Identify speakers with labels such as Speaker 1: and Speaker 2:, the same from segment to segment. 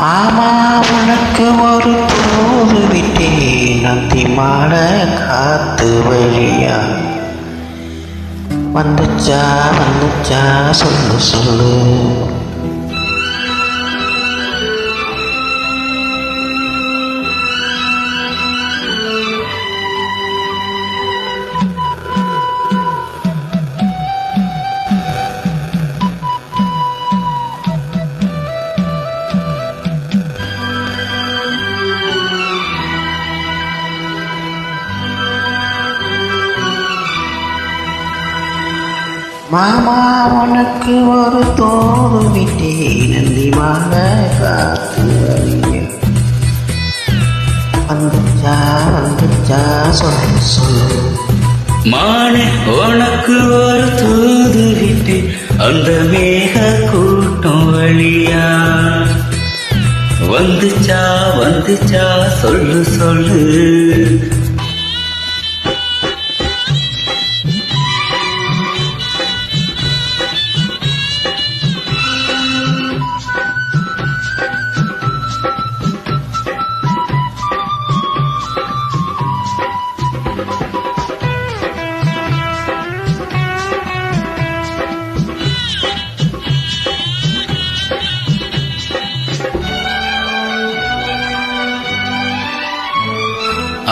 Speaker 1: ஆமா உனக்கு ஒரு தூது விட்டேன் நந்தி மாட காத்து வழியா வந்துச்சா வந்துச்சா சொல்லு சொல்லு. மாமா உனக்கு ஒரு தோடு விட்டேன் நந்தி மாட காத்து வழியா வந்துச்சா வந்துச்சா சொல்லு சொல்லு.
Speaker 2: மானே உனக்கு ஒரு தூது விட்டேன் அந்த மேக கூட்டம் வழியா வந்துச்சா வந்துச்சா சொல்லு சொல்லு.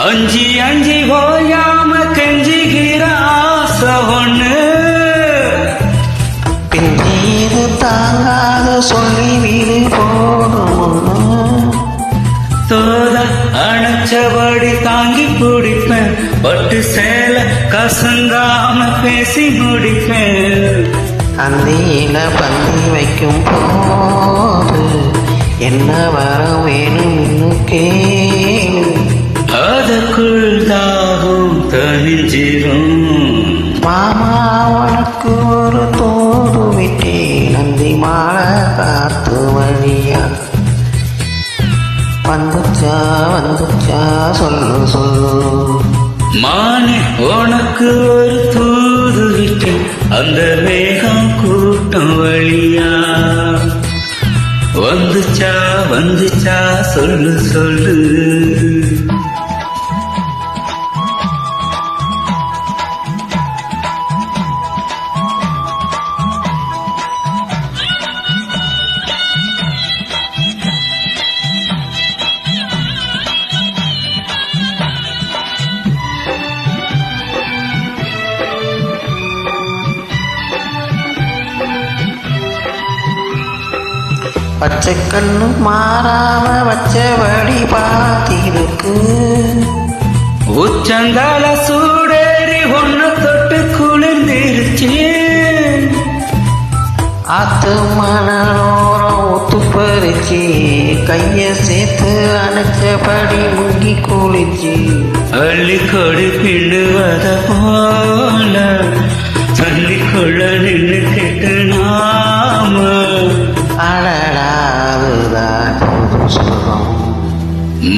Speaker 2: அஞ்சி அஞ்சி ஓயாம கெஞ்சுகிற ஆசை ஒண்ணு
Speaker 1: பின்னீது தாங்காத சொல்லி வீடு போடும்
Speaker 2: தோத அணைச்சபடி தாங்கி பிடிப்பேன் பட்டு சேல கசங்காம பேசி முடிப்பேன்.
Speaker 1: அந்தியில பந்தி வைக்கும் போது என்ன வரம் வேணும் இன்னும் கேளு.
Speaker 2: அதற்குள் தாகும் தனிஞ்சிரும்.
Speaker 1: மாமா உனக்கு ஒரு தோடு விட்டேன் நந்தி மாட காத்து வழியா வந்துச்சா வந்துச்சா சொல்லு சொல்லு.
Speaker 2: மானே உனக்கு ஒரு தூது விட்டேன் அந்த மேகம் கூட்டம் வழியா வந்துச்சா வந்துச்சா சொல்லு சொல்லு.
Speaker 1: பச்சை கண்ணு மாறாம வச்சபடி பார்த்திருக்கு
Speaker 2: உச்சந்தால சூடேறி ஒன்னு தொட்டு குளிர்ந்திருச்சு.
Speaker 1: ஆத்து மணலோரம் ஒத்து பறிச்சு கைய சேர்த்து அணைச்சபடி முங்கி குளிச்சு
Speaker 2: அள்ளி கொடி பிள்ளுவத போல தள்ளிக்கொள்ள நின்று கேட்டு நாம
Speaker 1: அழடாதுதான் சொல்றோம்.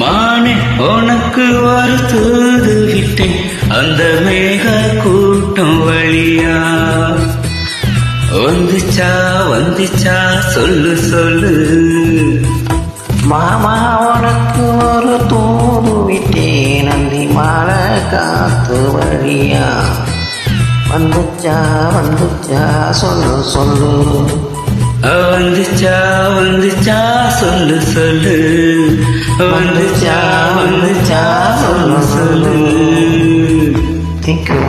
Speaker 2: மானே உனக்கு ஒரு தூது விட்டேன் அந்த மேக கூட்டம் வழியா வந்துச்சா வந்துச்சா சொல்லு சொல்லு.
Speaker 1: மாமா உனக்கு ஒரு தூது விட்டேன் நந்தி மாட காத்து வழியா வந்துச்சா வந்துச்சா சொல்லு சொல்லு.
Speaker 2: வந்துச்சா வந்துச்சா சொல்லு சொல்லு.
Speaker 1: வந்துச்சா வந்துச்சா சொல்லு சொல்லு. Thank you.